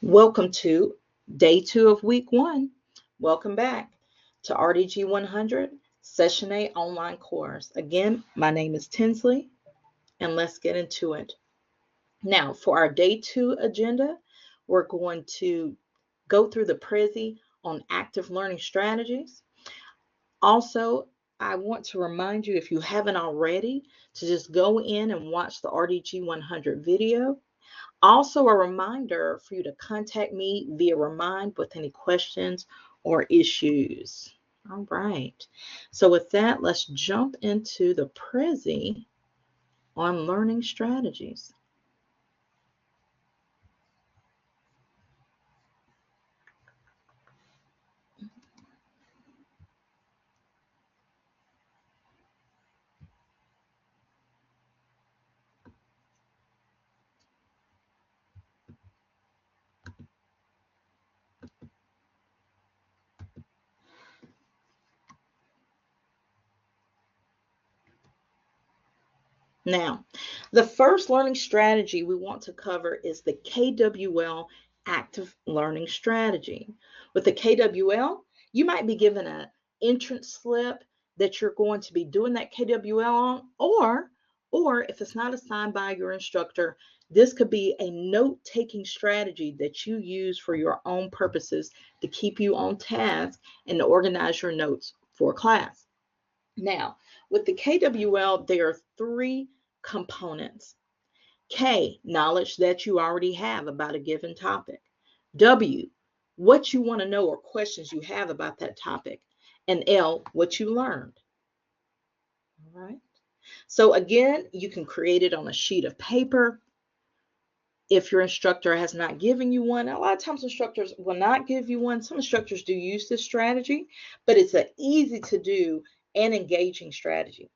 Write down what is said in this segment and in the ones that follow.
Welcome to day 2 of week 1. Welcome back to RDG 100 Session 8 online course. Again, my name is Tinsley, and let's get into it. Now, for our day 2 agenda, we're going to go through the Prezi on active learning strategies. Also, I want to remind you, if you haven't already, to just go in and watch the RDG 100 video. Also, a reminder for you to contact me via Remind with any questions or issues. All right. So with that, let's jump into the Prezi on learning strategies. Now, the first learning strategy we want to cover is the KWL active learning strategy. With the KWL, you might be given an entrance slip that you're going to be doing that KWL on, or if it's not assigned by your instructor, this could be a note-taking strategy that you use for your own purposes to keep you on task and to organize your notes for class. Now, with the KWL, there are 3 components. K, knowledge that you already have about a given topic. W, what you want to know or questions you have about that topic. And L, what you learned. All right. So again, you can create it on a sheet of paper. If your instructor has not given you one, a lot of times instructors will not give you one. Some instructors do use this strategy, but it's an easy to do and engaging strategy.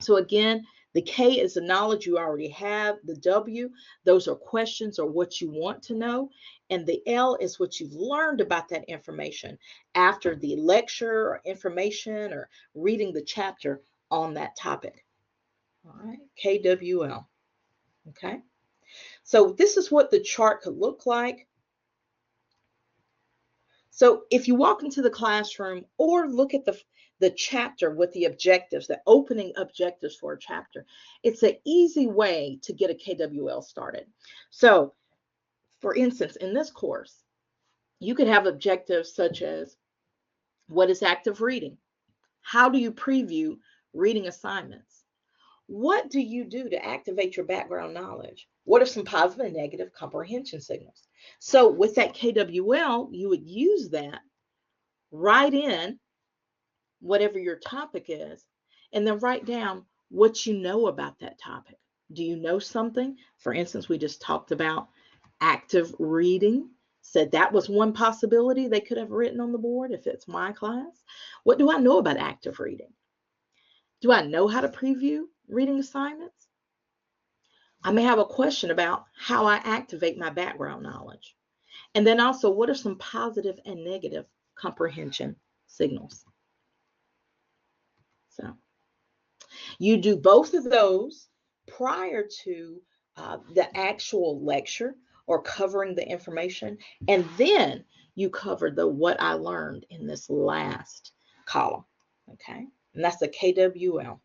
So again, the K is the knowledge you already have. The W, those are questions or what you want to know. And the L is what you've learned about that information after the lecture or information or reading the chapter on that topic. All right, KWL. Okay. So this is what the chart could look like. So if you walk into the classroom or look at the chapter with the objectives, the opening objectives for a chapter, it's an easy way to get a KWL started. So for instance, in this course, you could have objectives such as, what is active reading? How do you preview reading assignments? What do you do to activate your background knowledge? What are some positive and negative comprehension signals? So with that KWL, you would use that, write in whatever your topic is, and then write down what you know about that topic. Do you know something? For instance, we just talked about active reading, said that was one possibility they could have written on the board if it's my class. What do I know about active reading? Do I know how to preview reading assignments? I may have a question about how I activate my background knowledge. And then also, what are some positive and negative comprehension signals? So you do both of those prior to the actual lecture or covering the information, and then you cover the what I learned in this last column. Okay, and that's the KWL.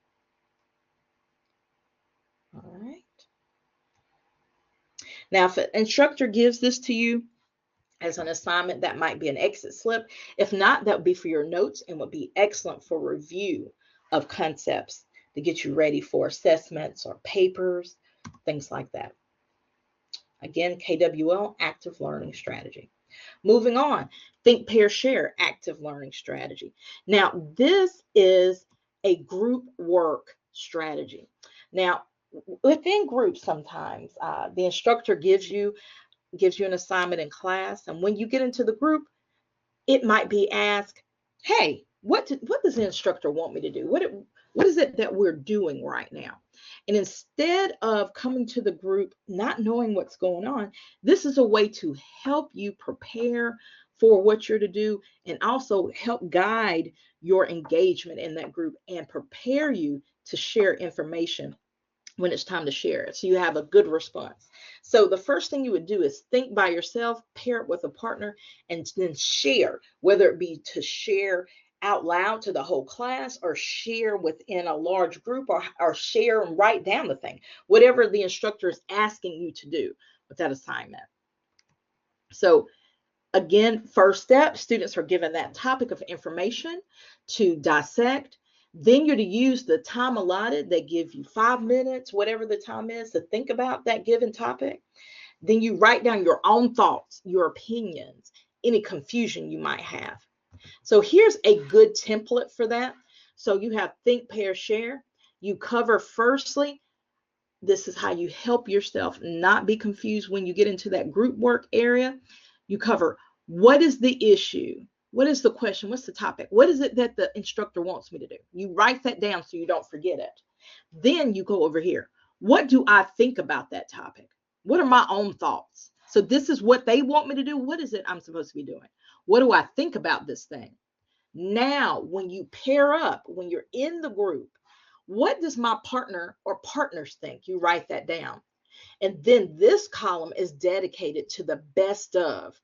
All right. Now, if an instructor gives this to you as an assignment, that might be an exit slip. If not, that would be for your notes and would be excellent for review of concepts to get you ready for assessments or papers, things like that. Again, KWL, active learning strategy. Moving on, think, pair, share, active learning strategy. Now, this is a group work strategy. Now, within groups, sometimes the instructor gives you an assignment in class, and when you get into the group, it might be asked, hey, what does the instructor want me to do? What is it that we're doing right now? And instead of coming to the group not knowing what's going on, this is a way to help you prepare for what you're to do and also help guide your engagement in that group and prepare you to share information when it's time to share it, so you have a good response. So the first thing you would do is think by yourself, pair it with a partner, and then share, whether it be to share out loud to the whole class or share within a large group, or share and write down the thing, whatever the instructor is asking you to do with that assignment. So again, first step, students are given that topic of information to dissect. Then you're to use the time allotted. They give you 5 minutes, whatever the time is, to think about that given topic. Then you write down your own thoughts, your opinions, any confusion you might have. So here's a good template for that. So you have think, pair, share. You cover firstly, this is how you help yourself not be confused when you get into that group work area. You cover, what is the issue? What is the question? What's the topic? What is it that the instructor wants me to do? You write that down so you don't forget it. Then you go over here. What do I think about that topic? What are my own thoughts? So this is what they want me to do. What is it I'm supposed to be doing? What do I think about this thing? Now, when you pair up, when you're in the group, what does my partner or partners think? You write that down. And then this column is dedicated to the best of.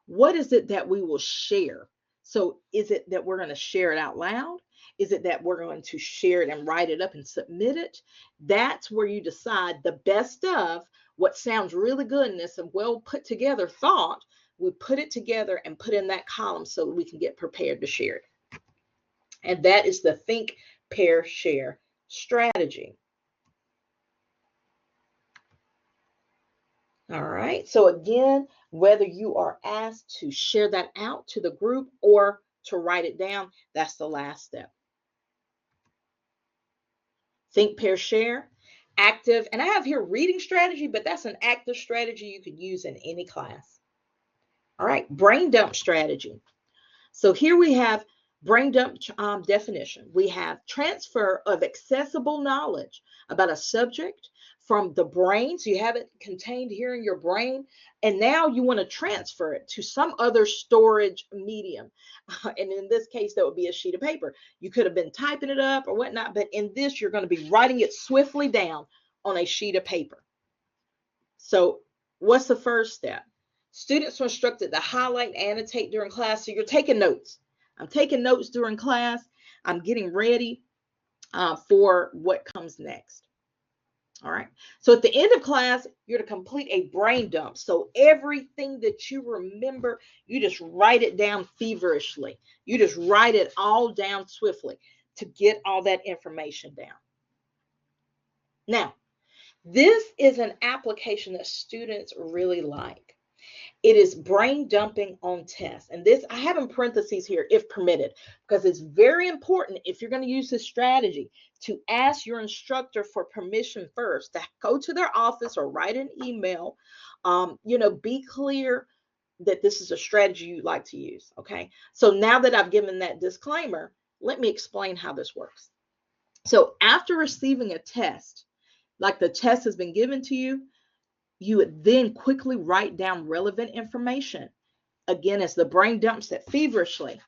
What is it that we will share? So is it that we're going to share it out loud? Is it that we're going to share it and write it up and submit it? That's where you decide the best of what sounds really good and it's a well put together thought. We put it together and put in that column so that we can get prepared to share it. And that is the think, pair, share strategy. All right. So again, whether you are asked to share that out to the group or to write it down, that's the last step. Think, pair, share, active. And I have here reading strategy, but that's an active strategy you could use in any class. All right. Brain dump strategy. So here we have brain dump definition. We have transfer of accessible knowledge about a subject from the brain. So you have it contained here in your brain, and now you want to transfer it to some other storage medium. And in this case, that would be a sheet of paper. You could have been typing it up or whatnot, but in this, you're going to be writing it swiftly down on a sheet of paper. So what's the first step? Students are instructed to highlight and annotate during class. So you're taking notes. I'm taking notes during class. I'm getting ready for what comes next. All right. So at the end of class, you're to complete a brain dump. So everything that you remember, you just write it down feverishly. You just write it all down swiftly to get all that information down. Now, this is an application that students really like. It is brain dumping on tests. And this, I have in parentheses here, if permitted, because it's very important if you're going to use this strategy to ask your instructor for permission first, to go to their office or write an email. Be clear that this is a strategy you'd like to use. Okay. So now that I've given that disclaimer, let me explain how this works. So after receiving a test, like the test has been given to you, you would then quickly write down relevant information. Again, as the brain dumps it feverishly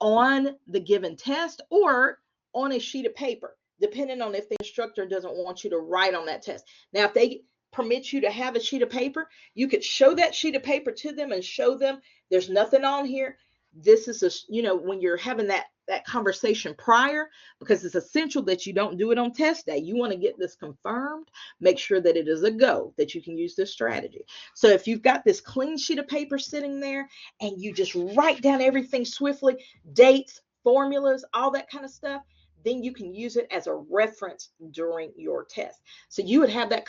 on the given test or on a sheet of paper, depending on if the instructor doesn't want you to write on that test. Now, if they permit you to have a sheet of paper, you could show that sheet of paper to them and show them there's nothing on here. This is when you're having that conversation prior, because it's essential that you don't do it on test day. You want to get this confirmed, make sure that it is a go, that you can use this strategy. So if you've got this clean sheet of paper sitting there and you just write down everything swiftly, dates, formulas, all that kind of stuff, then you can use it as a reference during your test. So you would have that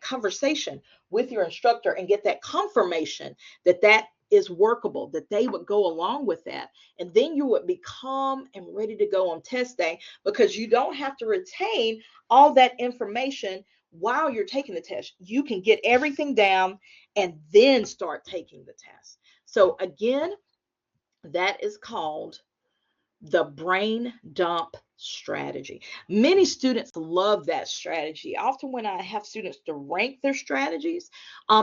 conversation with your instructor and get that confirmation that that is workable, that they would go along with that. And then you would be calm and ready to go on test day, because you don't have to retain all that information while you're taking the test. You can get everything down and then start taking the test. So again, that is called the brain dump strategy. Many students love that strategy. Often when I have students to rank their strategies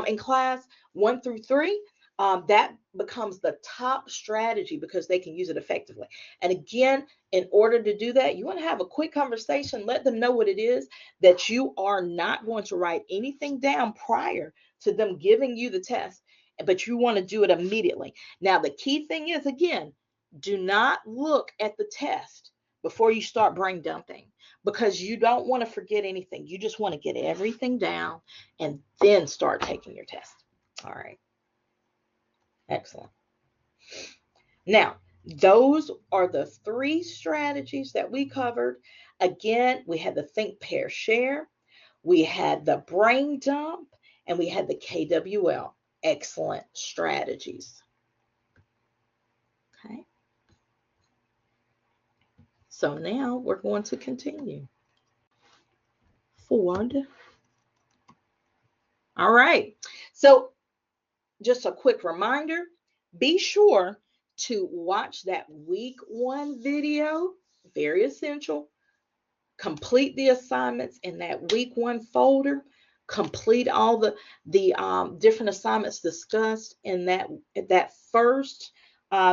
in class 1 through 3, that becomes the top strategy because they can use it effectively. And again, in order to do that, you want to have a quick conversation, let them know what it is, that you are not going to write anything down prior to them giving you the test, but you want to do it immediately. Now, the key thing is, again, do not look at the test before you start brain dumping, because you don't want to forget anything. You just want to get everything down and then start taking your test. All right. Excellent. Now, those are the 3 strategies that we covered. Again, we had the think, pair, share, we had the brain dump, and we had the KWL. Excellent strategies. Okay. So now we're going to continue forward. All right. So just a quick reminder, be sure to watch that week 1 video, very essential. Complete the assignments in that week 1 folder. Complete all the different assignments discussed in that first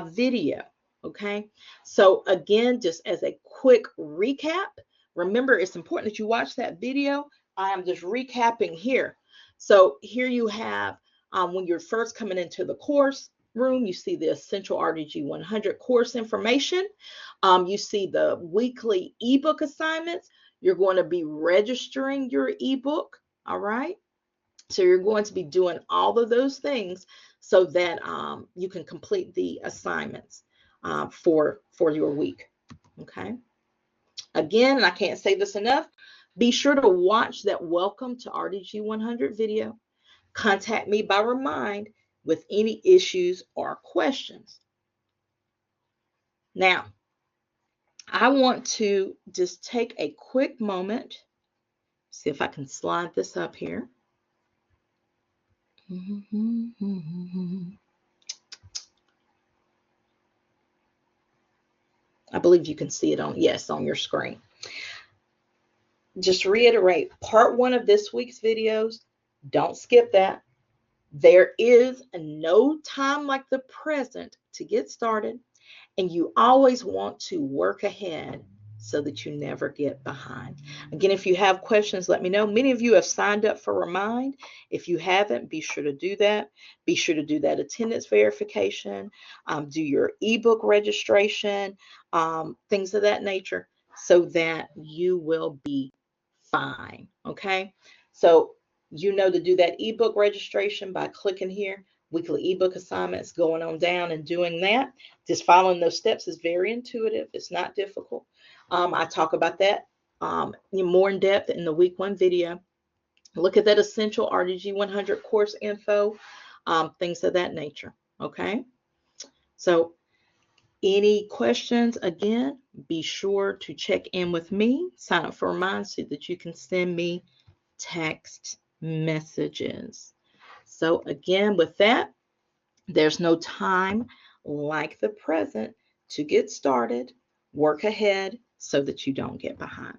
video. Okay. So again, just as a quick recap, remember it's important that you watch that video. I am just recapping here. So here you have when you're first coming into the course room, you see the Essential RDG 100 course information. You see the weekly ebook assignments. You're going to be registering your ebook. All right. So you're going to be doing all of those things so that you can complete the assignments for your week. Okay. Again, and I can't say this enough, be sure to watch that Welcome to RDG 100 video. Contact me by Remind with any issues or questions. Now, I want to just take a quick moment, see if I can slide this up here. I believe you can see it on your screen. Just reiterate, part 1 of this week's videos, don't skip that. There is no time like the present to get started, and you always want to work ahead so that you never get behind. Again, if you have questions, let me know. Many of you have signed up for Remind. If you haven't, be sure to do that. Be sure to do that attendance verification, do your ebook registration, things of that nature, so that you will be fine. Okay. So you know to do that ebook registration by clicking here, weekly ebook assignments, going on down and doing that. Just following those steps is very intuitive. It's not difficult. I talk about that more in depth in the week 1 video. Look at that Essential RDG 100 course info, things of that nature. Okay. So any questions, again, be sure to check in with me. Sign up for Remind so that you can send me text messages. So again, with that, there's no time like the present to get started. Work ahead so that you don't get behind.